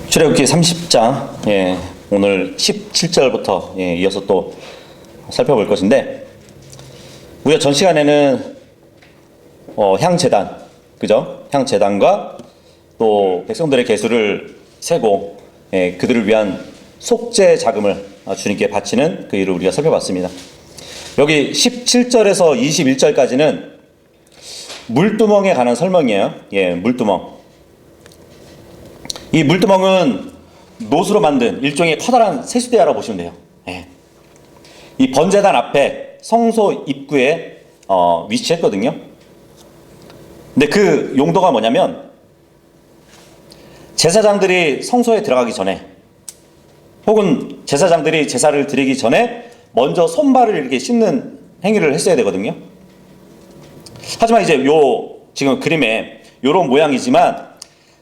출애굽기 30장, 오늘 17절부터 이어서 또 살펴볼 것인데, 우리가 전 시간에는 향제단, 그죠? 향제단과 또 백성들의 계수를 세고 그들을 위한 속죄 자금을 주님께 바치는 그 일을 우리가 살펴봤습니다. 여기 17절에서 21절까지는 물두멍에 관한 설명이에요. 물두멍. 이 물두멍은 노수로 만든 일종의 커다란 세수대야라고 보시면 돼요. 이 번제단 앞에 성소 입구에 위치했거든요. 근데 그 용도가 뭐냐면, 제사장들이 성소에 들어가기 전에, 혹은 제사장들이 제사를 드리기 전에 먼저 손발을 이렇게 씻는 행위를 했어야 되거든요. 하지만 이제 지금 그림에 요런 모양이지만,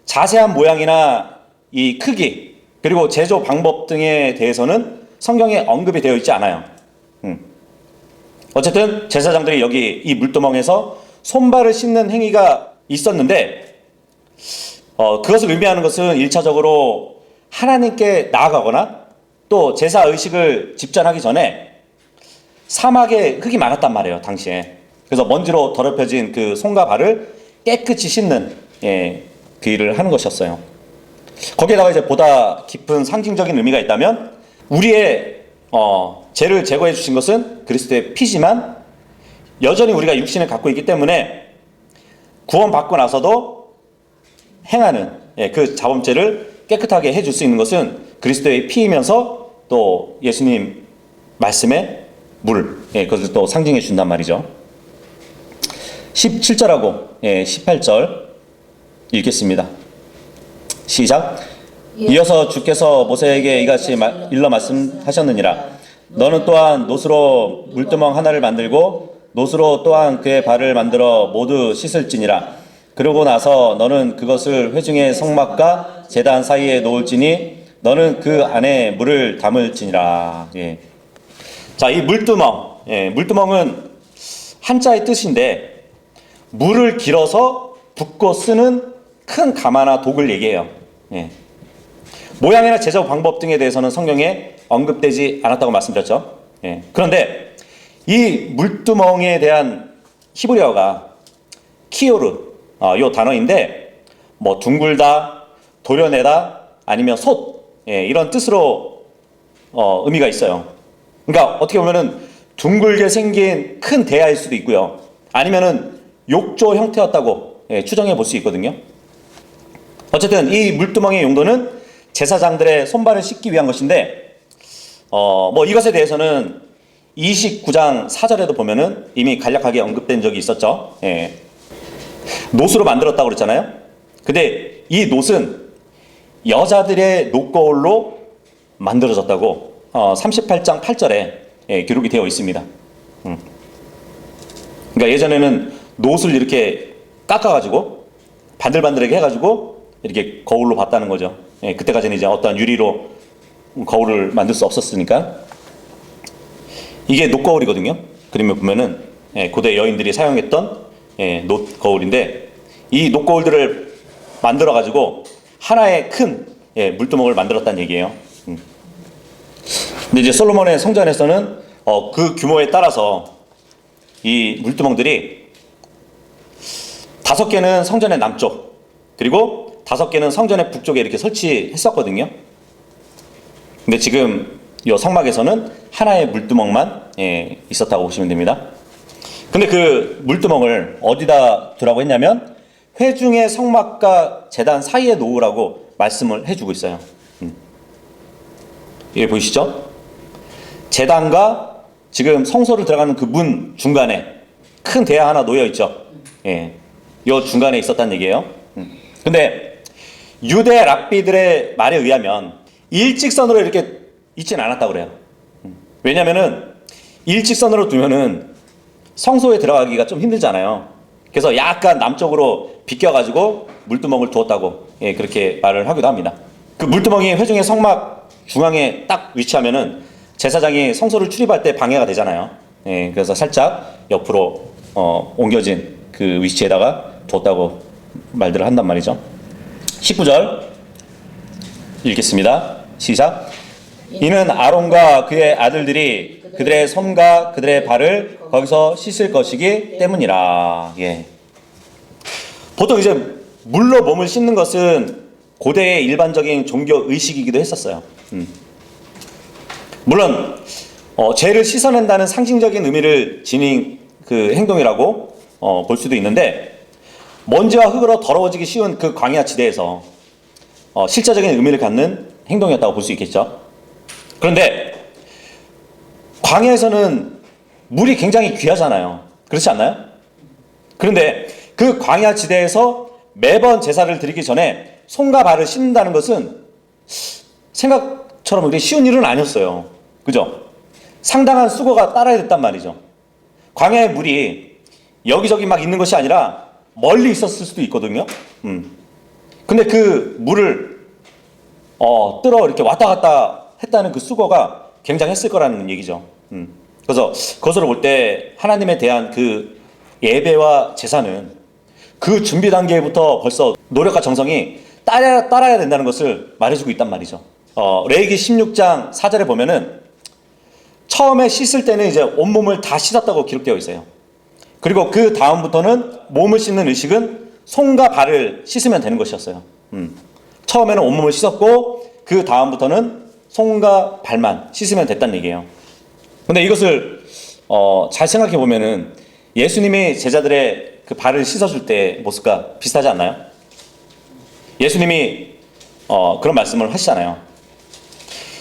자세한 모양이나 이 크기, 그리고 제조 방법 등에 대해서는 성경에 언급이 되어 있지 않아요. 어쨌든 제사장들이 여기 이 물두멍에서 손발을 씻는 행위가 있었는데, 그것을 의미하는 것은 1차적으로 하나님께 나아가거나 또 제사의식을 집전하기 전에 사막에 흙이 많았단 말이에요, 당시에. 그래서 먼지로 더럽혀진 그 손과 발을 깨끗이 씻는 그 일을 하는 것이었어요. 거기에다가 이제 보다 깊은 상징적인 의미가 있다면, 우리의 죄를 제거해 주신 것은 그리스도의 피지만 여전히 우리가 육신을 갖고 있기 때문에 구원받고 나서도 행하는 그 자범죄를 깨끗하게 해줄 수 있는 것은 그리스도의 피이면서 또 예수님 말씀의 물, 그것을 또 상징해 준단 말이죠. 17절하고 18절 읽겠습니다. 시작. 이어서 주께서 모세에게 이같이 일러 말씀하셨느니라. 너는 또한 노수로 물두멍 하나를 만들고 노수로 또한 그의 발을 만들어 모두 씻을지니라. 그러고 나서 너는 그것을 회중의 성막과 제단 사이에 놓을지니 너는 그 안에 물을 담을지니라. 자, 이 물두멍, 물두멍은 한자의 뜻인데, 물을 길어서 붓고 쓰는 큰 가마나 독을 얘기해요. 모양이나 제조 방법 등에 대해서는 성경에 언급되지 않았다고 말씀드렸죠. 그런데 이 물두멍에 대한 히브리어가 키오르, 요 단어인데, 뭐 둥글다, 도려내다, 아니면 솥, 이런 뜻으로 의미가 있어요. 그러니까 어떻게 보면은 둥글게 생긴 큰 대야일 수도 있고요, 아니면은 욕조 형태였다고 추정해 볼 수 있거든요. 어쨌든 이 물두멍의 용도는 제사장들의 손발을 씻기 위한 것인데, 이것에 대해서는 29장 4절에도 보면은 이미 간략하게 언급된 적이 있었죠. 노수로 만들었다고 그랬잖아요. 근데 이 노은 여자들의 노거울로 만들어졌다고 38장 8절에 기록이 되어 있습니다. 그러니까 예전에는 노을 이렇게 깎아가지고 반들반들하게 해가지고 이렇게 거울로 봤다는 거죠. 그때까지는 이제 어떠한 유리로 거울을 만들 수 없었으니까. 이게 녹거울이거든요. 그림에 보면은 고대 여인들이 사용했던 녹거울인데, 이 녹거울들을 만들어 가지고 하나의 큰 물두멍을 만들었다는 얘기예요. 근데 이제 솔로몬의 성전에서는 그 규모에 따라서 이 물두멍들이 5개는 성전의 남쪽, 그리고 5개는 성전의 북쪽에 이렇게 설치했었거든요. 근데 지금 이 성막에서는 하나의 물두멍만 있었다고 보시면 됩니다. 근데 그 물두멍을 어디다 두라고 했냐면, 회중의 성막과 제단 사이에 놓으라고 말씀을 해주고 있어요. 여기 보이시죠? 제단과 지금 성소를 들어가는 그 문 중간에 큰 대야 하나 놓여 있죠. 이 중간에 있었다는 얘기예요. 근데 유대 랍비들의 말에 의하면 일직선으로 이렇게 있지는 않았다고 그래요. 왜냐면은 일직선으로 두면은 성소에 들어가기가 좀 힘들잖아요. 그래서 약간 남쪽으로 비껴가지고 물두멍을 두었다고 그렇게 말을 하기도 합니다. 그 물두멍이 회중의 성막 중앙에 딱 위치하면은 제사장이 성소를 출입할 때 방해가 되잖아요. 그래서 살짝 옆으로 옮겨진 그 위치에다가 두었다고 말들을 한단 말이죠. 19절. 읽겠습니다. 시작. 이는 아론과 그의 아들들이 그들의 손과 그들의 발을 거기서 씻을 것이기 때문이라. 예. 보통 이제 물로 몸을 씻는 것은 고대의 일반적인 종교 의식이기도 했었어요. 물론 죄를 씻어낸다는 상징적인 의미를 지닌 그 행동이라고 볼 수도 있는데, 먼지와 흙으로 더러워지기 쉬운 그 광야 지대에서 실제적인 의미를 갖는 행동이었다고 볼 수 있겠죠. 그런데 광야에서는 물이 굉장히 귀하잖아요. 그렇지 않나요? 그런데 그 광야 지대에서 매번 제사를 드리기 전에 손과 발을 씻는다는 것은 생각처럼 그렇게 쉬운 일은 아니었어요. 그죠? 상당한 수고가 따라야 됐단 말이죠. 광야의 물이 여기저기 막 있는 것이 아니라 멀리 있었을 수도 있거든요. 근데 그 물을 뜨러 이렇게 왔다 갔다 했다는 그 수고가 굉장했을 거라는 얘기죠. 그래서 그것으로 볼 때 하나님에 대한 그 예배와 제사는 그 준비 단계부터 벌써 노력과 정성이 따라야 된다는 것을 말해주고 있단 말이죠. 레위기 16장 4절에 보면은 처음에 씻을 때는 이제 온몸을 다 씻었다고 기록되어 있어요. 그리고 그 다음부터는 몸을 씻는 의식은 손과 발을 씻으면 되는 것이었어요. 처음에는 온몸을 씻었고 그 다음부터는 손과 발만 씻으면 됐다는 얘기예요. 근데 이것을 잘 생각해 보면은 예수님이 제자들의 그 발을 씻어줄 때 모습과 비슷하지 않나요? 예수님이 그런 말씀을 하시잖아요.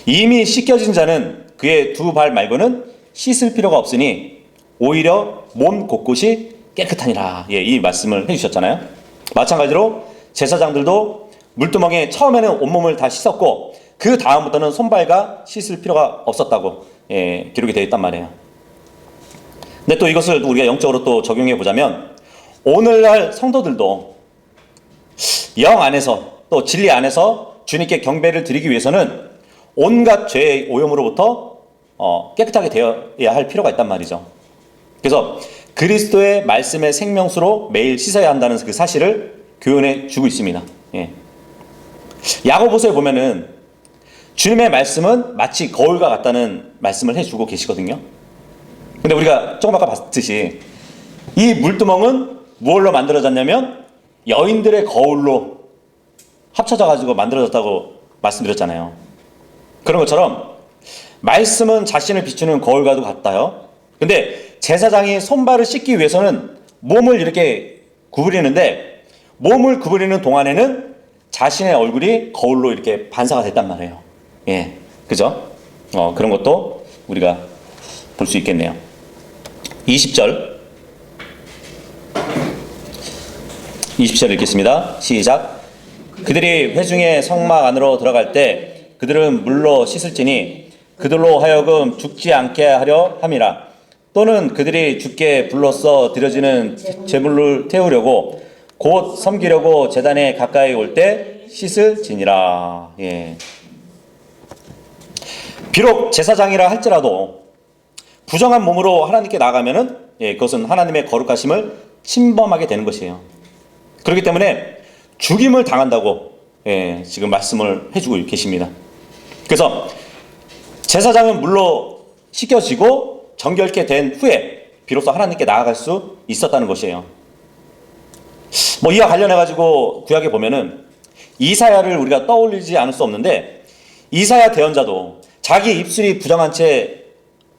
이미 씻겨진 자는 그의 두 발 말고는 씻을 필요가 없으니 오히려 몸 곳곳이 깨끗하니라. 예, 이 말씀을 해주셨잖아요. 마찬가지로 제사장들도 물두멍에 처음에는 온몸을 다 씻었고 그 다음부터는 손발과 씻을 필요가 없었다고 기록이 되어 있단 말이에요. 근데 또 이것을 우리가 영적으로 또 적용해 보자면 오늘날 성도들도 영 안에서 또 진리 안에서 주님께 경배를 드리기 위해서는 온갖 죄의 오염으로부터 깨끗하게 되어야 할 필요가 있단 말이죠. 그래서 그리스도의 말씀의 생명수로 매일 씻어야 한다는 그 사실을 교훈해 주고 있습니다. 예. 야고보서에 보면은 주님의 말씀은 마치 거울과 같다는 말씀을 해주고 계시거든요. 근데 우리가 조금 아까 봤듯이 이 물두멍은 무엇로 만들어졌냐면 여인들의 거울로 합쳐져 가지고 만들어졌다고 말씀드렸잖아요. 그런 것처럼 말씀은 자신을 비추는 거울과도 같아요. 근데 제사장이 손발을 씻기 위해서는 몸을 이렇게 구부리는데 몸을 구부리는 동안에는 자신의 얼굴이 거울로 이렇게 반사가 됐단 말이에요. 예, 그죠? 그런 것도 우리가 볼 수 있겠네요. 20절 읽겠습니다. 시작. 그들이 회중의 성막 안으로 들어갈 때 그들은 물로 씻을지니 그들로 하여금 죽지 않게 하려 함이라. 또는 그들이 죽게 불로써 드려지는 제물을 태우려고 곧 섬기려고 제단에 가까이 올 때 씻을지니라. 예. 비록 제사장이라 할지라도 부정한 몸으로 하나님께 나아가면은 그것은 하나님의 거룩하심을 침범하게 되는 것이에요. 그렇기 때문에 죽임을 당한다고 지금 말씀을 해주고 계십니다. 그래서 제사장은 물로 씻겨지고 정결케 된 후에 비로소 하나님께 나아갈 수 있었다는 것이에요. 이와 관련해 가지고 구약에 보면은 이사야를 우리가 떠올리지 않을 수 없는데 이사야 대언자도 자기 입술이 부정한 채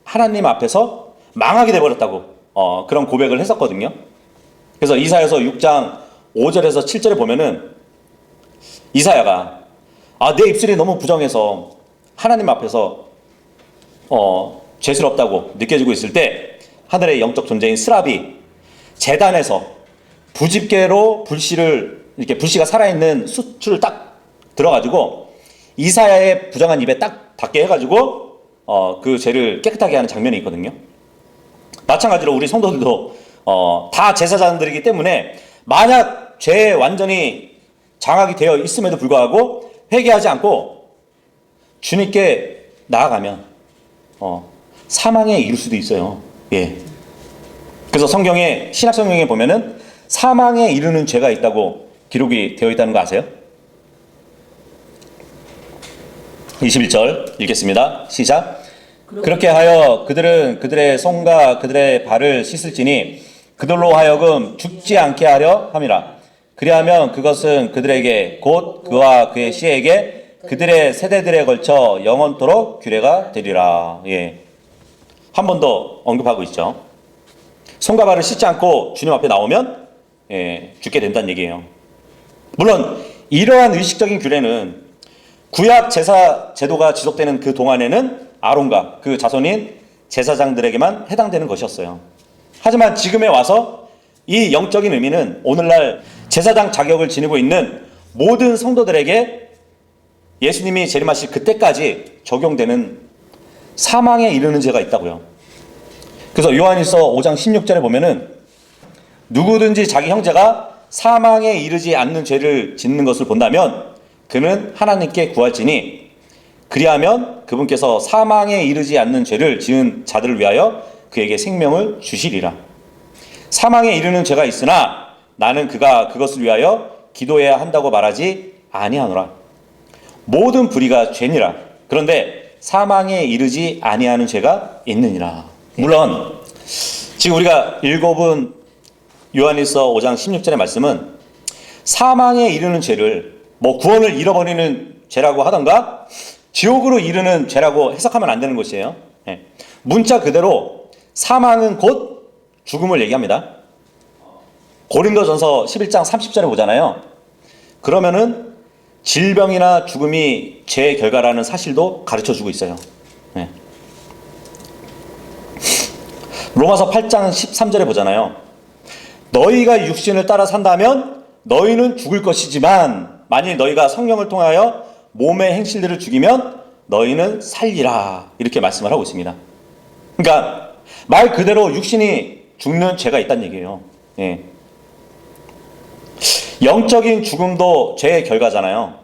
하나님 앞에서 망하게 되어버렸다고 그런 고백을 했었거든요. 그래서 이사야서 6장 5절에서 7절에 보면은 이사야가 내 입술이 너무 부정해서 하나님 앞에서 죄스럽다고 느껴지고 있을 때 하늘의 영적 존재인 스랍이 제단에서 부집게로 불씨가 살아있는 수출을 딱 들어가지고 이사야의 부정한 입에 딱 닿게 해가지고 그 죄를 깨끗하게 하는 장면이 있거든요. 마찬가지로 우리 성도들도 다 제사장들이기 때문에 만약 죄에 완전히 장악이 되어 있음에도 불구하고 회개하지 않고 주님께 나아가면 사망에 이를 수도 있어요. 예. 그래서 신약 성경에 보면은 사망에 이르는 죄가 있다고 기록이 되어 있다는 거 아세요? 21절 읽겠습니다. 시작. 그렇게 하여 그들은 그들의 손과 그들의 발을 씻을지니 그들로 하여금 죽지 않게 하려 함이라. 그리하면 그것은 그들에게 곧 그와 그의 씨에게 그들의 세대들에 걸쳐 영원토록 규례가 되리라. 예. 한 번 더 언급하고 있죠. 손과 발을 씻지 않고 주님 앞에 나오면 죽게 된다는 얘기예요. 물론 이러한 의식적인 규례는 구약 제사 제도가 지속되는 그 동안에는 아론과 그 자손인 제사장들에게만 해당되는 것이었어요. 하지만 지금에 와서 이 영적인 의미는 오늘날 제사장 자격을 지니고 있는 모든 성도들에게 예수님이 재림하실 그때까지 적용되는 사망에 이르는 죄가 있다고요. 그래서 요한일서 5장 16절에 보면은 누구든지 자기 형제가 사망에 이르지 않는 죄를 짓는 것을 본다면 그는 하나님께 구할지니 그리하면 그분께서 사망에 이르지 않는 죄를 지은 자들을 위하여 그에게 생명을 주시리라. 사망에 이르는 죄가 있으나 나는 그가 그것을 위하여 기도해야 한다고 말하지 아니하노라. 모든 불의가 죄니라. 그런데 사망에 이르지 아니하는 죄가 있느니라. 물론 지금 우리가 읽어본 요한일서 5장 16절의 말씀은 사망에 이르는 죄를 구원을 잃어버리는 죄라고 하던가 지옥으로 이르는 죄라고 해석하면 안 되는 것이에요. 문자 그대로 사망은 곧 죽음을 얘기합니다. 고린도전서 11장 30절에 보잖아요. 그러면은 질병이나 죽음이 죄의 결과라는 사실도 가르쳐주고 있어요. 로마서 8장 13절에 보잖아요. 너희가 육신을 따라 산다면 너희는 죽을 것이지만 만일 너희가 성령을 통하여 몸의 행실들을 죽이면 너희는 살리라. 이렇게 말씀을 하고 있습니다. 그러니까 말 그대로 육신이 죽는 죄가 있다는 얘기예요. 영적인 죽음도 죄의 결과잖아요.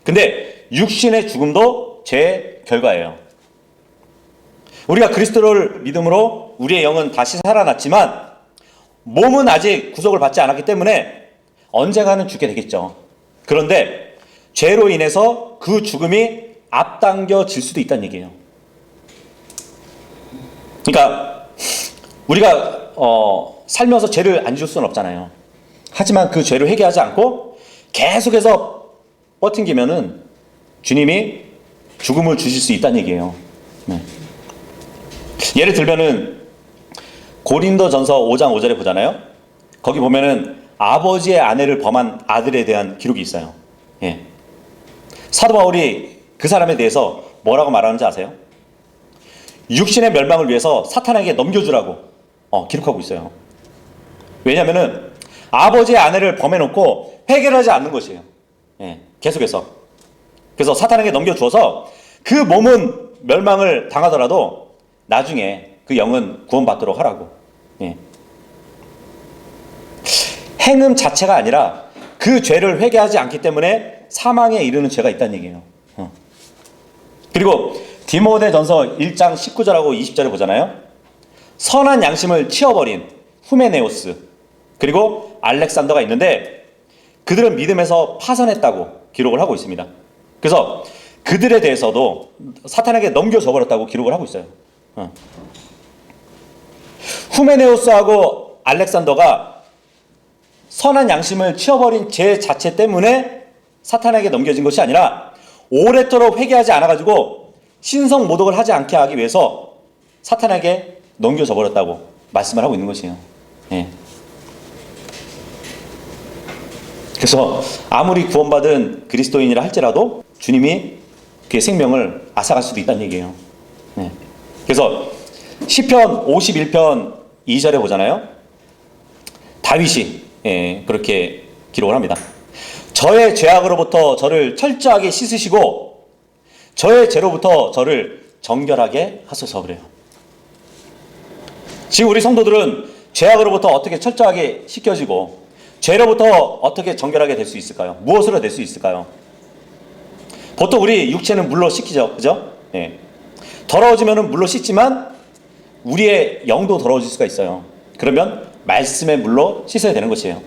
근데 육신의 죽음도 죄의 결과예요. 우리가 그리스도를 믿음으로 우리의 영은 다시 살아났지만 몸은 아직 구속을 받지 않았기 때문에 언젠가는 죽게 되겠죠. 그런데 죄로 인해서 그 죽음이 앞당겨질 수도 있다는 얘기예요. 그러니까 우리가 살면서 죄를 안 지을 수는 없잖아요. 하지만 그 죄를 회개하지 않고 계속해서 버팅기면은 주님이 죽음을 주실 수 있다는 얘기예요. 예를 들면은 고린도전서 5장 5절에 보잖아요. 거기 보면은 아버지의 아내를 범한 아들에 대한 기록이 있어요. 사도 바울이 그 사람에 대해서 뭐라고 말하는지 아세요? 육신의 멸망을 위해서 사탄에게 넘겨주라고 기록하고 있어요. 왜냐하면은 아버지의 아내를 범해놓고 해결하지 않는 것이에요. 계속해서. 그래서 사탄에게 넘겨주어서 그 몸은 멸망을 당하더라도 나중에 그 영은 구원받도록 하라고. 행음 자체가 아니라 그 죄를 회개하지 않기 때문에 사망에 이르는 죄가 있다는 얘기예요. 그리고 디모데전서 1장 19절하고 20절을 보잖아요. 선한 양심을 치어버린 후메네오스 그리고 알렉산더가 있는데 그들은 믿음에서 파선했다고 기록을 하고 있습니다. 그래서 그들에 대해서도 사탄에게 넘겨줘버렸다고 기록을 하고 있어요. 후메네오스하고 알렉산더가 선한 양심을 치어버린 죄 자체 때문에 사탄에게 넘겨진 것이 아니라 오래도록 회개하지 않아가지고 신성 모독을 하지 않게 하기 위해서 사탄에게 넘겨져 버렸다고 말씀을 하고 있는 것이에요. 그래서 아무리 구원받은 그리스도인이라 할지라도 주님이 그의 생명을 앗아갈 수도 있다는 얘기예요. 그래서 시편 51편 2절에 보잖아요. 다윗이 그렇게 기록을 합니다. 저의 죄악으로부터 저를 철저하게 씻으시고 저의 죄로부터 저를 정결하게 하소서 그래요. 지금 우리 성도들은 죄악으로부터 어떻게 철저하게 씻겨지고 죄로부터 어떻게 정결하게 될 수 있을까요? 무엇으로 될 수 있을까요? 보통 우리 육체는 물로 씻기죠. 그죠? 더러워지면 물로 씻지만 우리의 영도 더러워질 수가 있어요. 그러면 말씀의 물로 씻어야 되는 것이에요.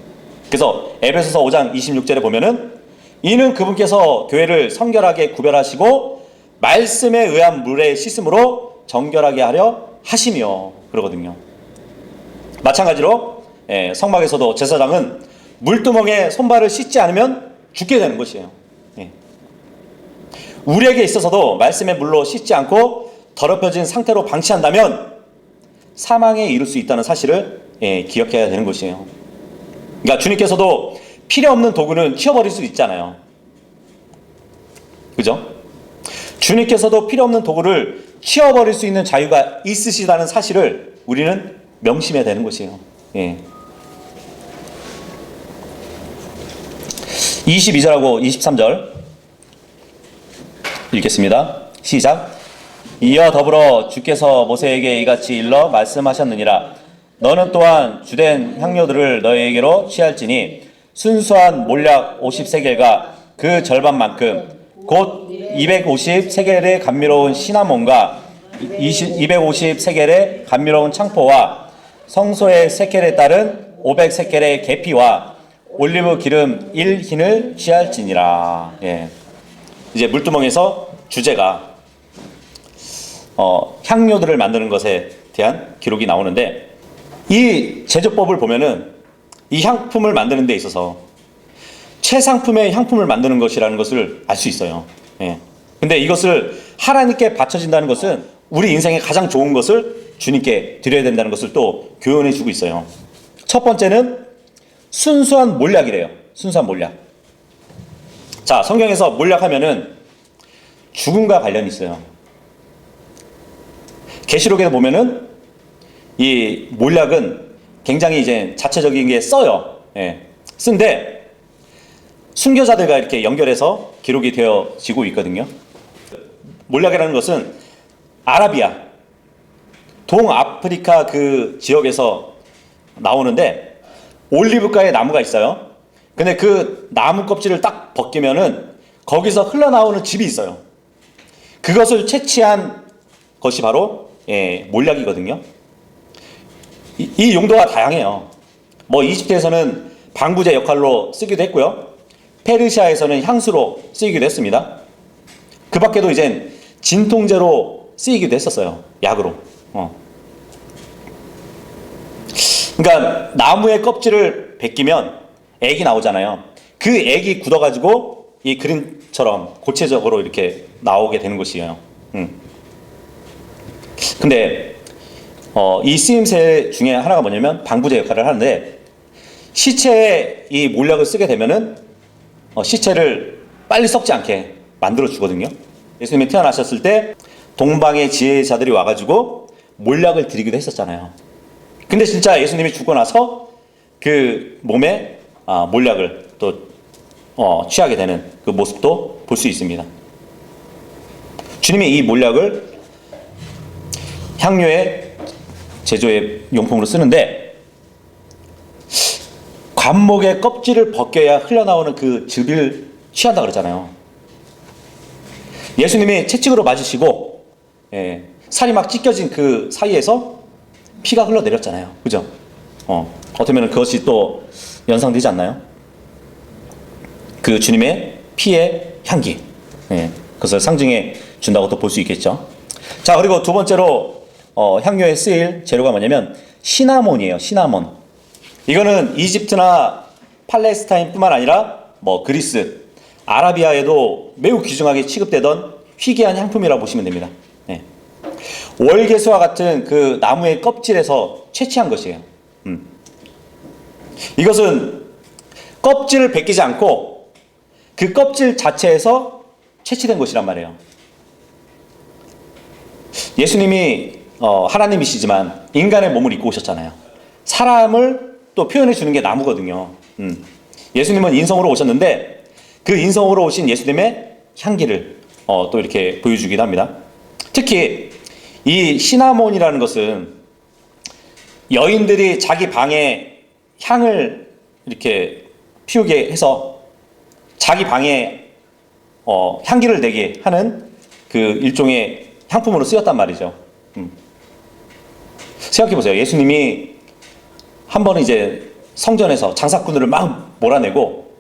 그래서 에베소서 5장 26절에 보면은 이는 그분께서 교회를 성결하게 구별하시고 말씀에 의한 물의 씻음으로 정결하게 하려 하시며 그러거든요. 마찬가지로 성막에서도 제사장은 물두멍에 손발을 씻지 않으면 죽게 되는 것이에요. 우리에게 있어서도 말씀의 물로 씻지 않고 더럽혀진 상태로 방치한다면 사망에 이를 수 있다는 사실을 기억해야 되는 것이에요. 그러니까 주님께서도 필요 없는 도구는 치워버릴 수 있잖아요. 그죠? 주님께서도 필요 없는 도구를 치워버릴 수 있는 자유가 있으시다는 사실을 우리는 명심해야 되는 것이에요. 22절하고 23절 읽겠습니다. 시작. 이어 더불어 주께서 모세에게 이같이 일러 말씀하셨느니라. 너는 또한 주된 향료들을 너희에게로 취할지니 순수한 몰약 50세겔과 그 절반만큼 곧 250세겔의 감미로운 시나몬과 250세겔의 감미로운 창포와 성소의 세켈에 따른 500세켈의 계피와 올리브 기름 1흰을 취할지니라. 이제 물두멍에서 주제가 향료들을 만드는 것에 대한 기록이 나오는데, 이 제조법을 보면은 이 향품을 만드는 데 있어서 최상품의 향품을 만드는 것이라는 것을 알 수 있어요. 근데 이것을 하나님께 바쳐진다는 것은 우리 인생에 가장 좋은 것을 주님께 드려야 된다는 것을 또 교훈해 주고 있어요. 첫 번째는 순수한 몰약이래요. 순수한 몰약. 자, 성경에서 몰약하면은 죽음과 관련이 있어요. 계시록에 보면은 이 몰약은 굉장히 이제 자체적인 게 써요. 쓴데 순교자들과 이렇게 연결해서 기록이 되어지고 있거든요. 몰약이라는 것은 아라비아, 동아프리카 그 지역에서 나오는데 올리브가의 나무가 있어요. 근데 그 나무 껍질을 딱 벗기면은 거기서 흘러나오는 즙이 있어요. 그것을 채취한 것이 바로 몰약이거든요. 이 용도가 다양해요. 뭐 이집트에서는 방부제 역할로 쓰기도 했고요. 페르시아에서는 향수로 쓰이기도 했습니다. 그 밖에도 이제 진통제로 쓰이기도 했었어요. 약으로. 그러니까 나무의 껍질을 벗기면 액이 나오잖아요. 그 액이 굳어가지고 이 그림처럼 고체적으로 이렇게 나오게 되는 것이에요. 근데 이 쓰임새 중에 하나가 뭐냐면 방부제 역할을 하는데, 시체에 이 몰약을 쓰게 되면은 시체를 빨리 썩지 않게 만들어 주거든요. 예수님이 태어나셨을 때 동방의 지혜자들이 와가지고 몰약을 드리기도 했었잖아요. 근데 진짜 예수님이 죽고 나서 그 몸에 몰약을 또 취하게 되는 그 모습도 볼 수 있습니다. 주님이 이 몰약을 향료의 제조의 용품으로 쓰는데, 관목의 껍질을 벗겨야 흘러나오는 그 즙을 취한다 그러잖아요. 예수님이 채찍으로 맞으시고 살이 막 찢겨진 그 사이에서 피가 흘러내렸잖아요. 그죠? 어떻게 보면 그것이 또 연상되지 않나요? 그 주님의 피의 향기, 그것을 상징해 준다고 또 볼 수 있겠죠. 자, 그리고 두 번째로 향료에 쓰일 재료가 뭐냐면 시나몬이에요. 시나몬. 이거는 이집트나 팔레스타인뿐만 아니라 뭐 그리스, 아라비아에도 매우 귀중하게 취급되던 희귀한 향품이라고 보시면 됩니다. 월계수와 같은 그 나무의 껍질에서 채취한 것이에요. 이것은 껍질을 벗기지 않고 그 껍질 자체에서 채취된 것이란 말이에요. 예수님이 하나님이시지만 인간의 몸을 입고 오셨잖아요. 사람을 또 표현해 주는 게 나무거든요. 예수님은 인성으로 오셨는데 그 인성으로 오신 예수님의 향기를 또 이렇게 보여주기도 합니다. 특히 이 시나몬이라는 것은 여인들이 자기 방에 향을 이렇게 피우게 해서 자기 방에 향기를 내게 하는 그 일종의 향품으로 쓰였단 말이죠. 생각해 보세요. 예수님이 한 번은 이제 성전에서 장사꾼들을 막 몰아내고,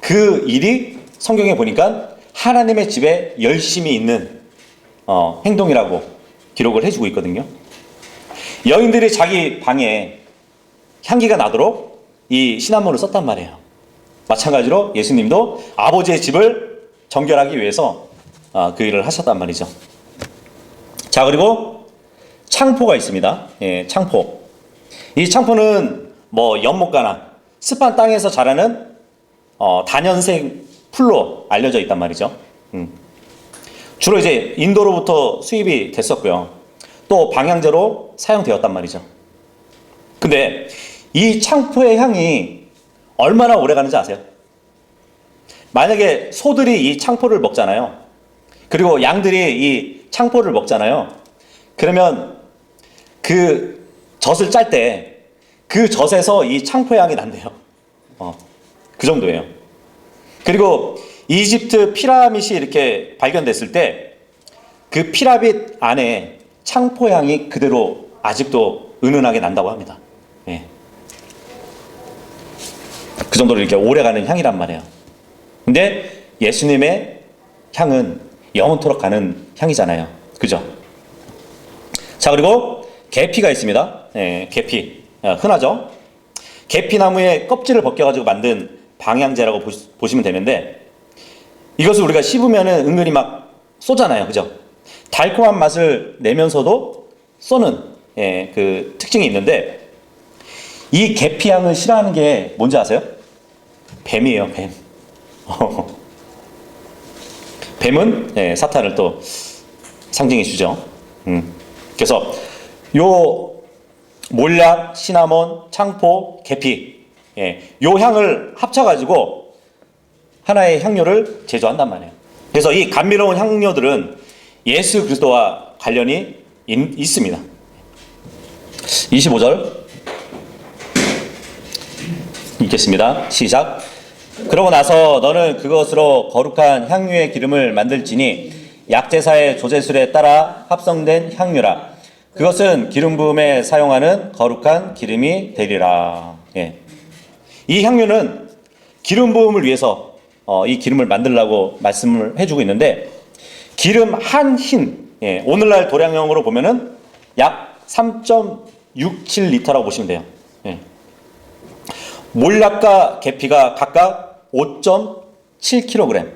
그 일이 성경에 보니까 하나님의 집에 열심히 있는 행동이라고 기록을 해주고 있거든요. 여인들이 자기 방에 향기가 나도록 이 시나몬을 썼단 말이에요. 마찬가지로 예수님도 아버지의 집을 정결하기 위해서 그 일을 하셨단 말이죠. 자, 그리고 창포가 있습니다. 예, 창포. 이 창포는 뭐 연못가나 습한 땅에서 자라는 다년생 풀로 알려져 있단 말이죠. 주로 이제 인도로부터 수입이 됐었고요. 또 방향제로 사용되었단 말이죠. 근데 이 창포의 향이 얼마나 오래 가는지 아세요? 만약에 소들이 이 창포를 먹잖아요. 그리고 양들이 이 창포를 먹잖아요. 그러면 그 젖을 짤 때 그 젖에서 이 창포 향이 난대요. 그 정도예요. 그리고 이집트 피라밋이 이렇게 발견됐을 때 그 피라밋 안에 창포 향이 그대로 아직도 은은하게 난다고 합니다. 예. 그 정도로 이렇게 오래가는 향이란 말이에요. 근데 예수님의 향은 영원토록 가는 향이잖아요. 그죠? 자, 그리고 계피가 있습니다. 예, 계피. 흔하죠? 계피나무의 껍질을 벗겨가지고 만든 방향제라고 보시면 되는데, 이것을 우리가 씹으면은 은근히 막 쏘잖아요. 그죠? 달콤한 맛을 내면서도 쏘는 그 특징이 있는데, 이 계피향을 싫어하는 게 뭔지 아세요? 뱀이에요, 뱀. 뱀은 사탄을 또 상징해 주죠. 그래서 요 몰약, 시나몬, 창포, 계피, 요 향을 합쳐가지고 하나의 향료를 제조한단 말이에요. 그래서 이 감미로운 향료들은 예수 그리스도와 관련이 있습니다. 25절 읽겠습니다. 시작. 그러고 나서 너는 그것으로 거룩한 향유의 기름을 만들지니 약제사의 조제술에 따라 합성된 향유라. 그것은 기름 부음에 사용하는 거룩한 기름이 되리라. 예. 이 향유는 기름 부음을 위해서 이 기름을 만들라고 말씀을 해주고 있는데, 기름 한 흰, 오늘날 도량형으로 보면은 약 3.67리터라고 보시면 돼요. 예. 몰약과 계피가 각각 5.7kg,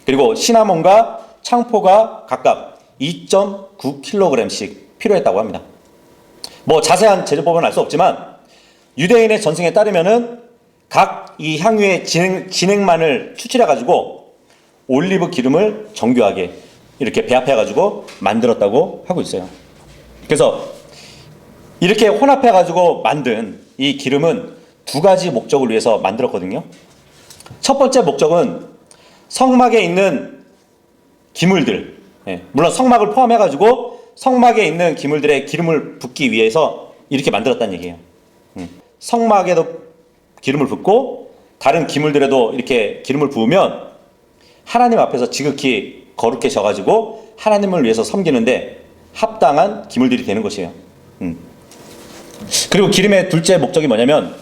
그리고 시나몬과 창포가 각각 2.9kg씩 필요했다고 합니다. 뭐 자세한 제조법은 알 수 없지만 유대인의 전승에 따르면은 각 이 향유의 진액만을 추출해 가지고 올리브 기름을 정교하게 이렇게 배합해 가지고 만들었다고 하고 있어요. 그래서 이렇게 혼합해 가지고 만든 이 기름은 두 가지 목적을 위해서 만들었거든요. 첫 번째 목적은 성막에 있는 기물들, 물론 성막을 포함해 가지고 성막에 있는 기물들의 기름을 붓기 위해서 이렇게 만들었다는 얘기예요. 성막에도 기름을 붓고 다른 기물들에도 이렇게 기름을 부으면 하나님 앞에서 지극히 거룩해져 가지고 하나님을 위해서 섬기는데 합당한 기물들이 되는 것이에요. 그리고 기름의 둘째 목적이 뭐냐면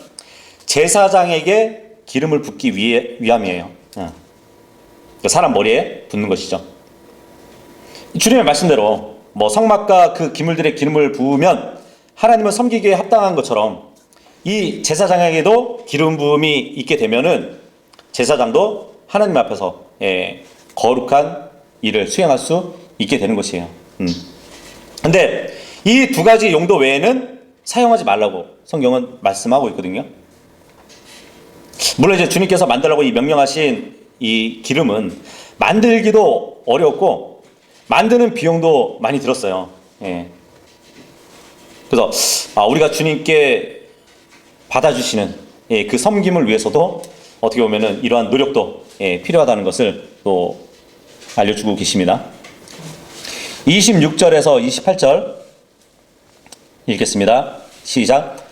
제사장에게 기름을 붓기 위함이에요. 사람 머리에 붓는 것이죠. 주님의 말씀대로 뭐 성막과 그 기물들의 기름을 부으면 하나님을 섬기기에 합당한 것처럼 이 제사장에게도 기름 부음이 있게 되면은 제사장도 하나님 앞에서 거룩한 일을 수행할 수 있게 되는 것이에요. 근데 이 두 가지 용도 외에는 사용하지 말라고 성경은 말씀하고 있거든요. 물론 이제 주님께서 만들라고 이 명령하신 이 기름은 만들기도 어렵고 만드는 비용도 많이 들었어요. 그래서 우리가 주님께 받아주시는 그 섬김을 위해서도 어떻게 보면은 이러한 노력도 필요하다는 것을 또 알려주고 계십니다. 26절에서 28절 읽겠습니다. 시작.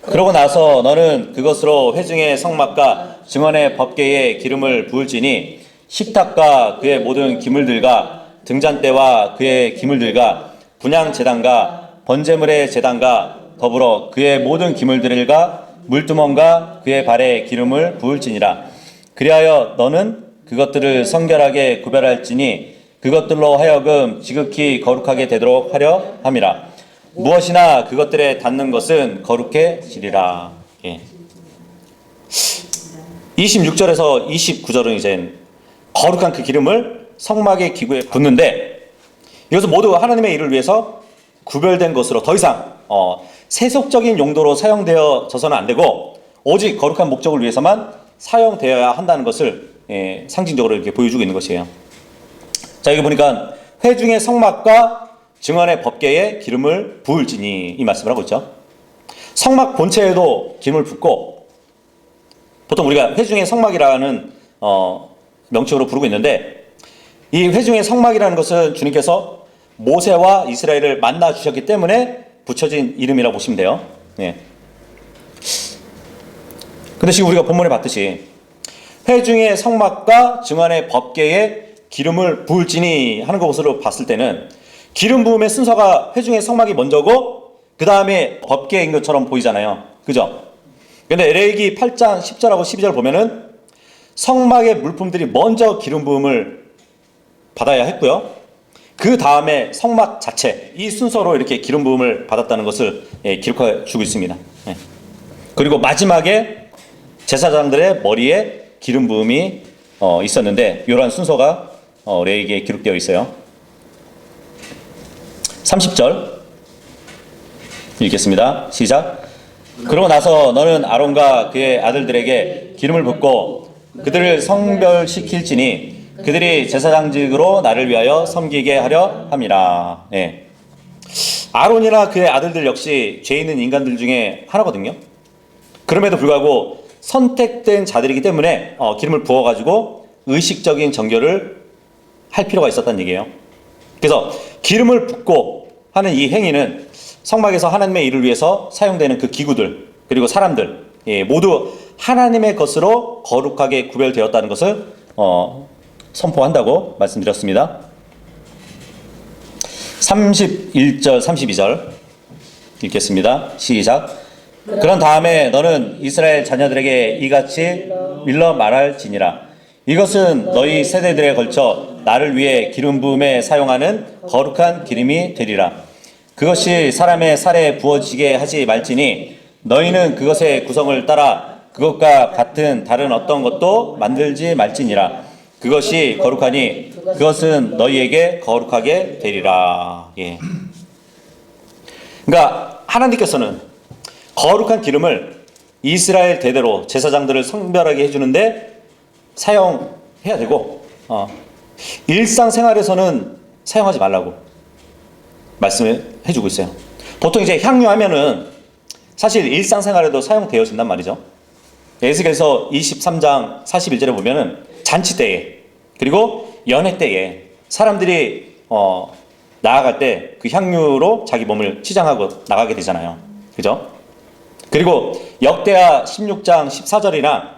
그러고 나서 너는 그것으로 회중의 성막과 증언의 법궤에 기름을 부을지니 식탁과 그의 모든 기물들과 등잔대와 그의 기물들과 분향 제단과 번제물의 제단과 더불어 그의 모든 기물들과 물두멍과 그의 발에 기름을 부을지니라. 그리하여 너는 그것들을 성결하게 구별할지니 그것들로 하여금 지극히 거룩하게 되도록 하려 함이라. 무엇이나 그것들에 닿는 것은 거룩해지리라. 예. 26절에서 29절은 이제 거룩한 그 기름을 성막의 기구에 붓는데, 이것은 모두 하나님의 일을 위해서 구별된 것으로 더 이상 세속적인 용도로 사용되어져서는 안 되고 오직 거룩한 목적을 위해서만 사용되어야 한다는 것을 상징적으로 이렇게 보여주고 있는 것이에요. 자, 여기 보니까 회중의 성막과 증언의 법궤에 기름을 부을지니, 이 말씀을 하고 있죠. 성막 본체에도 기름을 붓고, 보통 우리가 회중의 성막이라는 명칭으로 부르고 있는데, 이 회중의 성막이라는 것은 주님께서 모세와 이스라엘을 만나 주셨기 때문에 붙여진 이름이라고 보시면 돼요. 예. 근데 지금 우리가 본문에 봤듯이 회중의 성막과 증언의 법궤에 기름을 부을지니 하는 것으로 봤을 때는 기름 부음의 순서가 회중의 성막이 먼저고 그 다음에 법궤인 것처럼 보이잖아요. 그죠? 근데 레위기 8장 10절하고 12절 보면은 성막의 물품들이 먼저 기름 부음을 받아야 했고요. 그 다음에 성막 자체, 이 순서로 이렇게 기름 부음을 받았다는 것을 기록해 주고 있습니다. 그리고 마지막에 제사장들의 머리에 기름 부음이 있었는데, 이러한 순서가 레위기에 기록되어 있어요. 30절 읽겠습니다. 시작. 그러고 나서 너는 아론과 그의 아들들에게 기름을 붓고 그들을 성별시킬지니 그들이 제사장직으로 나를 위하여 섬기게 하려 함이라. 네. 아론이나 그의 아들들 역시 죄 있는 인간들 중에 하나거든요. 그럼에도 불구하고 선택된 자들이기 때문에 기름을 부어가지고 의식적인 정결을 할 필요가 있었다는 얘기예요. 그래서 기름을 붓고 하는 이 행위는 성막에서 하나님의 일을 위해서 사용되는 그 기구들 그리고 사람들 모두 하나님의 것으로 거룩하게 구별되었다는 것을 선포한다고 말씀드렸습니다. 31절 32절 읽겠습니다. 시작. 그런 다음에 너는 이스라엘 자녀들에게 이같이 일러 말할지니라. 이것은 너희 세대들에 걸쳐 나를 위해 기름 부음에 사용하는 거룩한 기름이 되리라. 그것이 사람의 살에 부어지게 하지 말지니 너희는 그것의 구성을 따라 그것과 같은 다른 어떤 것도 만들지 말지니라. 그것이 거룩하니 그것은 너희에게 거룩하게 되리라. 예. 그러니까 하나님께서는 거룩한 기름을 이스라엘 대대로 제사장들을 성별하게 해주는데 사용해야 되고 일상생활에서는 사용하지 말라고 말씀을 해주고 있어요. 보통 이제 향유하면은 사실 일상생활에도 사용되어진단 말이죠. 에스겔서 23장 41절에 보면은 잔치 때에 그리고 연회 때에 사람들이 나아갈 때 그 향유로 자기 몸을 치장하고 나가게 되잖아요. 그죠? 그리고 역대하 16장 14절이나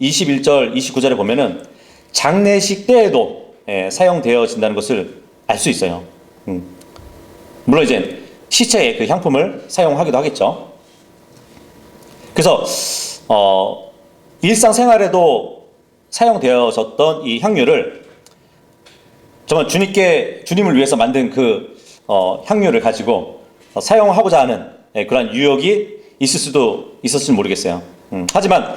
21절 29절에 보면은 장례식 때에도 사용되어진다는 것을 알 수 있어요. 물론 이제 시체에 그 향품을 사용하기도 하겠죠. 그래서 일상생활에도 사용되어졌던 이 향유를 정말 주님을 위해서 만든 그 향유를 가지고 사용하고자 하는 그런 유혹이 있을 수도 있었을지 모르겠어요. 하지만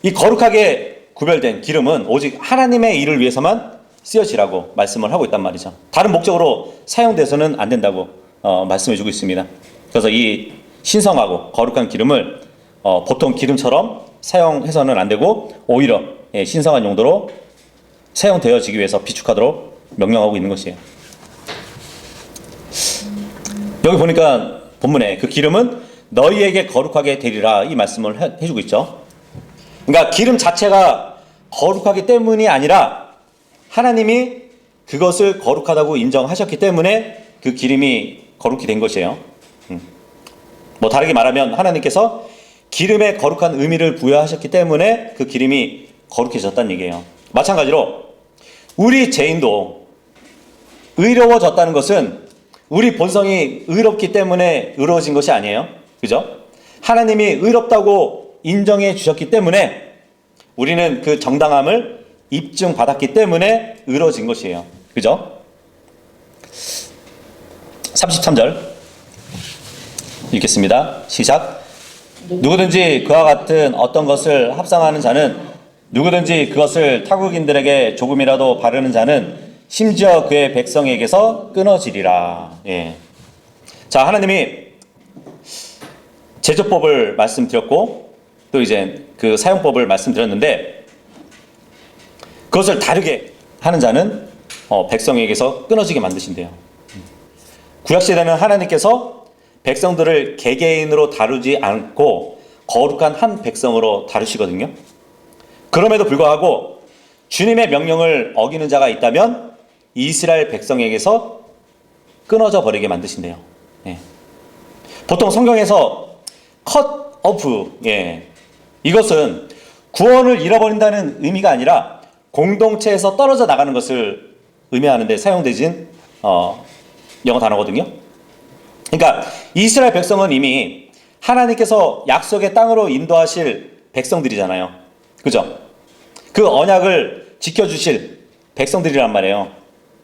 이 거룩하게 구별된 기름은 오직 하나님의 일을 위해서만 쓰여지라고 말씀을 하고 있단 말이죠. 다른 목적으로 사용돼서는 안 된다고 말씀해주고 있습니다. 그래서 이 신성하고 거룩한 기름을 보통 기름처럼 사용해서는 안 되고 오히려 신성한 용도로 사용되어지기 위해서 비축하도록 명령하고 있는 것이에요. 여기 보니까 본문에 그 기름은 너희에게 거룩하게 되리라 이 말씀을 해주고 있죠. 그러니까 기름 자체가 거룩하기 때문이 아니라 하나님이 그것을 거룩하다고 인정하셨기 때문에 그 기름이 거룩히 된 것이에요. 뭐 다르게 말하면 하나님께서 기름에 거룩한 의미를 부여하셨기 때문에 그 기름이 거룩해졌다는 얘기예요. 마찬가지로 우리 죄인도 의로워졌다는 것은 우리 본성이 의롭기 때문에 의로워진 것이 아니에요. 그죠? 하나님이 의롭다고 인정해 주셨기 때문에 우리는 그 정당함을 입증받았기 때문에 의로워진 것이에요. 그죠? 33절 읽겠습니다. 시작. 누구든지 그와 같은 어떤 것을 합상하는 자는, 누구든지 그것을 타국인들에게 조금이라도 바르는 자는 심지어 그의 백성에게서 끊어지리라. 예. 자, 하나님이 제조법을 말씀드렸고 또 이제 그 사용법을 말씀드렸는데, 그것을 다르게 하는 자는 백성에게서 끊어지게 만드신대요. 구약시대는 하나님께서 백성들을 개개인으로 다루지 않고 거룩한 한 백성으로 다루시거든요. 그럼에도 불구하고 주님의 명령을 어기는 자가 있다면 이스라엘 백성에게서 끊어져 버리게 만드신대요. 예. 보통 성경에서 cut off, 예, 이것은 구원을 잃어버린다는 의미가 아니라 공동체에서 떨어져 나가는 것을 의미하는데 사용되진 영어 단어거든요. 그러니까 이스라엘 백성은 이미 하나님께서 약속의 땅으로 인도하실 백성들이잖아요. 그죠? 그 언약을 지켜주실 백성들이란 말이에요.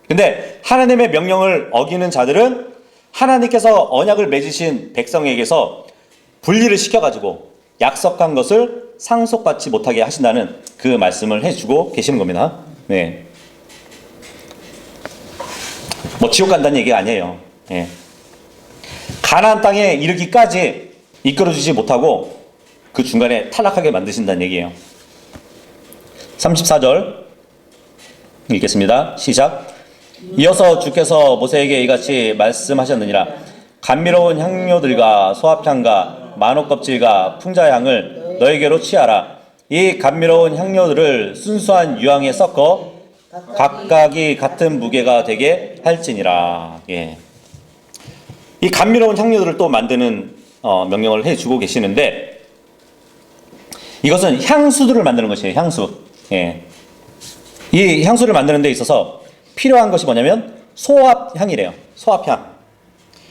근데 하나님의 명령을 어기는 자들은 하나님께서 언약을 맺으신 백성에게서 분리를 시켜가지고 약속한 것을 상속받지 못하게 하신다는 그 말씀을 해주고 계시는 겁니다. 네. 뭐 지옥 간다는 얘기가 아니에요. 예. 가나안 땅에 이르기까지 이끌어주지 못하고 그 중간에 탈락하게 만드신다는 얘기예요. 34절 읽겠습니다. 시작. 이어서 주께서 모세에게 이같이 말씀하셨느니라. 감미로운 향료들과 소합향과 마노껍질과 풍자향을 너에게로 취하라. 이 감미로운 향료들을 순수한 유황에 섞어 각각이 같은 무게가 되게 할지니라. 예. 이 감미로운 향료들을 또 만드는 명령을 해주고 계시는데, 이것은 향수들을 만드는 것이에요. 향수. 예. 이 향수를 만드는 데 있어서 필요한 것이 뭐냐면 소합향이래요. 소합향.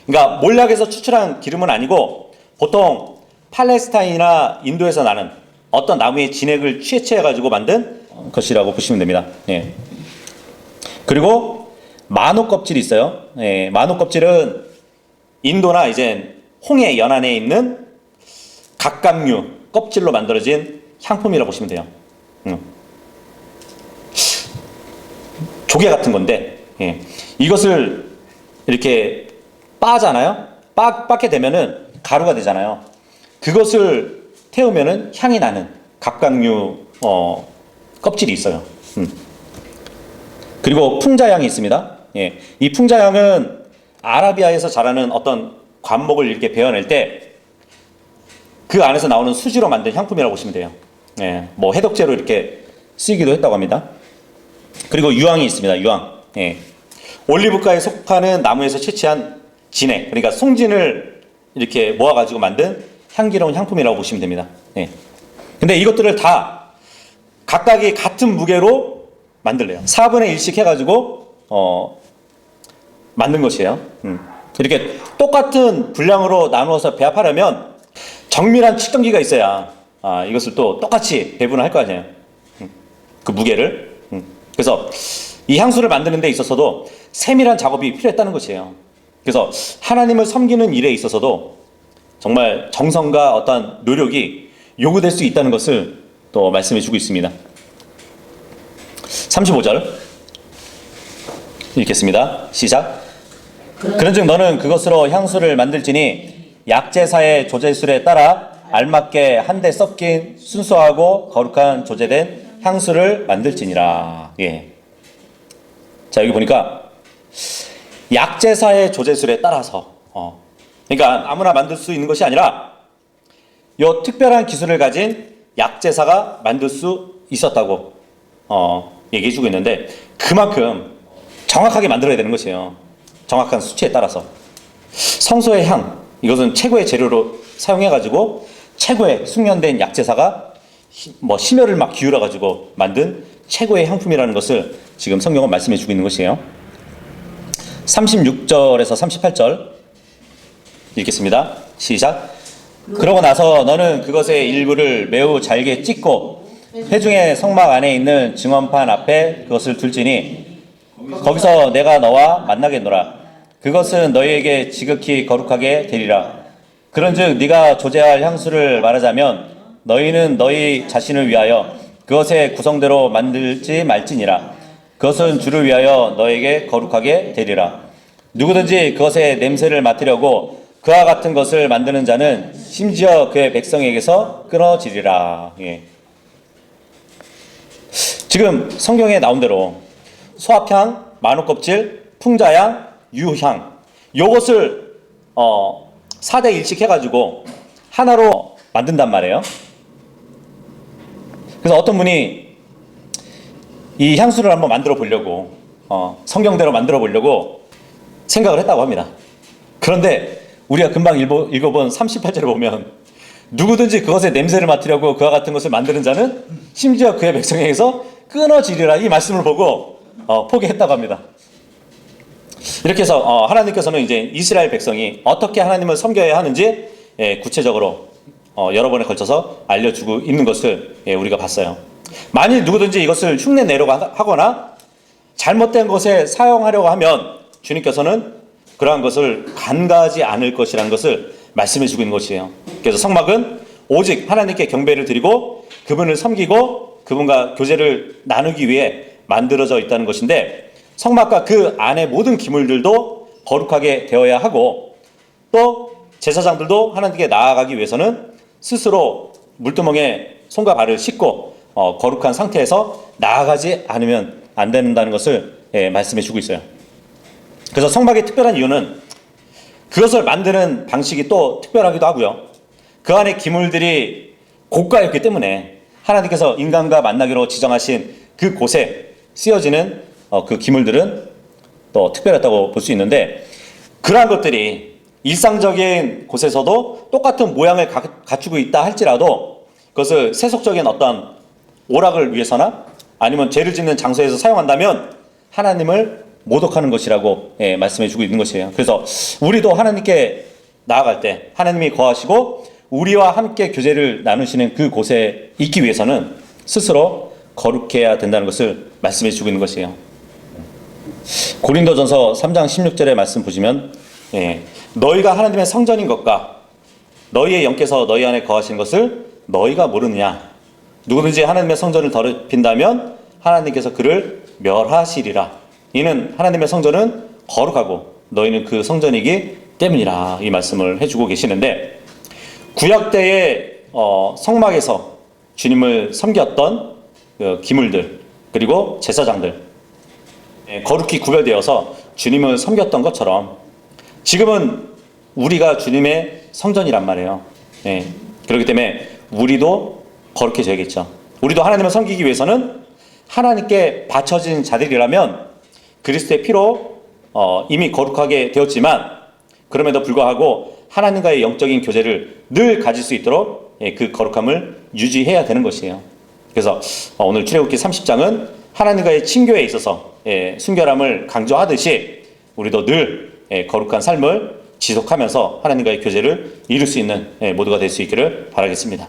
그러니까 몰락에서 추출한 기름은 아니고 보통 팔레스타인이나 인도에서 나는 어떤 나무의 진액을 채취해가지고 만든 것이라고 보시면 됩니다. 예. 그리고 마노 껍질이 있어요. 예. 마노 껍질은 인도나 이제 홍해 연안에 있는 갑각류 껍질로 만들어진 향품이라고 보시면 돼요. 조개 같은 건데, 예. 이것을 이렇게 빻잖아요. 빻게 되면은 가루가 되잖아요. 그것을 태우면은 향이 나는 갑각류 껍질이 있어요. 그리고 풍자향이 있습니다. 예. 이 풍자향은 아라비아에서 자라는 어떤 관목을 이렇게 베어낼 때 그 안에서 나오는 수지로 만든 향품이라고 보시면 돼요. 예. 뭐 해독제로 이렇게 쓰이기도 했다고 합니다. 그리고 유황이 있습니다. 유황. 예. 올리브가에 속하는 나무에서 채취한 진액, 그러니까 송진을 이렇게 모아가지고 만든 향기로운 향품이라고 보시면 됩니다. 예. 근데 이것들을 다 각각이 같은 무게로 만들래요. 4분의 1씩 해가지고 만든 것이에요. 이렇게 똑같은 분량으로 나누어서 배합하려면 정밀한 측정기가 있어야 이것을 또 똑같이 배분을 할 거 아니에요. 그 무게를. 그래서 이 향수를 만드는 데 있어서도 세밀한 작업이 필요했다는 것이에요. 그래서 하나님을 섬기는 일에 있어서도 정말 정성과 어떤 노력이 요구될 수 있다는 것을 또 말씀해 주고 있습니다. 35절 읽겠습니다. 시작. 그런즉 너는 그것으로 향수를 만들지니 약제사의 조제술에 따라 알맞게 한데 섞인 순수하고 거룩한 조제된 향수를 만들지니라. 예. 자, 여기 보니까 약제사의 조제술에 따라서 그러니까 아무나 만들 수 있는 것이 아니라 요 특별한 기술을 가진 약제사가 만들 수 있었다고 얘기해 주고 있는데, 그만큼 정확하게 만들어야 되는 것이에요. 정확한 수치에 따라서. 성소의 향, 이것은 최고의 재료로 사용해가지고 최고의 숙련된 약제사가 뭐 심혈을 막 기울여가지고 만든 최고의 향품이라는 것을 지금 성경은 말씀해 주고 있는 것이에요. 36절에서 38절 읽겠습니다. 시작. 그러고 나서 너는 그것의 일부를 매우 잘게 찢고 회중의 성막 안에 있는 증언판 앞에 그것을 둘지니 거기서 내가 너와 만나겠노라. 그것은 너희에게 지극히 거룩하게 되리라. 그런즉 네가 조제할 향수를 말하자면 너희는 너희 자신을 위하여 그것의 구성대로 만들지 말지니라. 그것은 주를 위하여 너에게 거룩하게 되리라. 누구든지 그것의 냄새를 맡으려고 그와 같은 것을 만드는 자는 심지어 그의 백성에게서 끊어지리라. 예. 지금 성경에 나온 대로 소합향, 마누껍질, 풍자향, 유향 요것을 4대 1씩 해가지고 하나로 만든단 말이에요. 그래서 어떤 분이 이 향수를 한번 만들어 보려고 성경대로 만들어 보려고 생각을 했다고 합니다. 그런데 우리가 금방 읽어본 38절을 보면 누구든지 그것의 냄새를 맡으려고 그와 같은 것을 만드는 자는 심지어 그의 백성에게서 끊어지리라, 이 말씀을 보고 포기했다고 합니다. 이렇게 해서 하나님께서는 이제 이스라엘 백성이 어떻게 하나님을 섬겨야 하는지 구체적으로 여러 번에 걸쳐서 알려주고 있는 것을 우리가 봤어요. 만일 누구든지 이것을 흉내 내려고 하거나 잘못된 것에 사용하려고 하면 주님께서는 그러한 것을 간과하지 않을 것이라는 것을 말씀해 주고 있는 것이에요. 그래서 성막은 오직 하나님께 경배를 드리고 그분을 섬기고 그분과 교제를 나누기 위해 만들어져 있다는 것인데, 성막과 그 안의 모든 기물들도 거룩하게 되어야 하고, 또 제사장들도 하나님께 나아가기 위해서는 스스로 물두멍에 손과 발을 씻고 거룩한 상태에서 나아가지 않으면 안 된다는 것을 말씀해 주고 있어요. 그래서 성막의 특별한 이유는 그것을 만드는 방식이 또 특별하기도 하고요. 그 안에 기물들이 고가였기 때문에 하나님께서 인간과 만나기로 지정하신 그 곳에 쓰여지는 그 기물들은 또 특별했다고 볼 수 있는데, 그러한 것들이 일상적인 곳에서도 똑같은 모양을 갖추고 있다 할지라도 그것을 세속적인 어떤 오락을 위해서나 아니면 죄를 짓는 장소에서 사용한다면 하나님을 모독하는 것이라고 말씀해 주고 있는 것이에요. 그래서 우리도 하나님께 나아갈 때 하나님이 거하시고 우리와 함께 교제를 나누시는 그 곳에 있기 위해서는 스스로 거룩해야 된다는 것을 말씀해 주고 있는 것이에요. 고린도전서 3장 16절의 말씀 보시면 너희가 하나님의 성전인 것과 너희의 영께서 너희 안에 거하시는 것을 너희가 모르느냐. 누구든지 하나님의 성전을 더럽힌다면 하나님께서 그를 멸하시리라. 이는 하나님의 성전은 거룩하고 너희는 그 성전이기 때문이라, 이 말씀을 해주고 계시는데, 구약 때의 성막에서 주님을 섬겼던 그 기물들 그리고 제사장들 거룩히 구별되어서 주님을 섬겼던 것처럼 지금은 우리가 주님의 성전이란 말이에요. 그렇기 때문에 우리도 거룩해져야겠죠. 우리도 하나님을 섬기기 위해서는 하나님께 바쳐진 자들이라면 그리스도의 피로 이미 거룩하게 되었지만 그럼에도 불구하고 하나님과의 영적인 교제를 늘 가질 수 있도록 그 거룩함을 유지해야 되는 것이에요. 그래서 오늘 출애굽기 30장은 하나님과의 친교에 있어서 순결함을 강조하듯이 우리도 늘 거룩한 삶을 지속하면서 하나님과의 교제를 이룰 수 있는 모두가 될 수 있기를 바라겠습니다.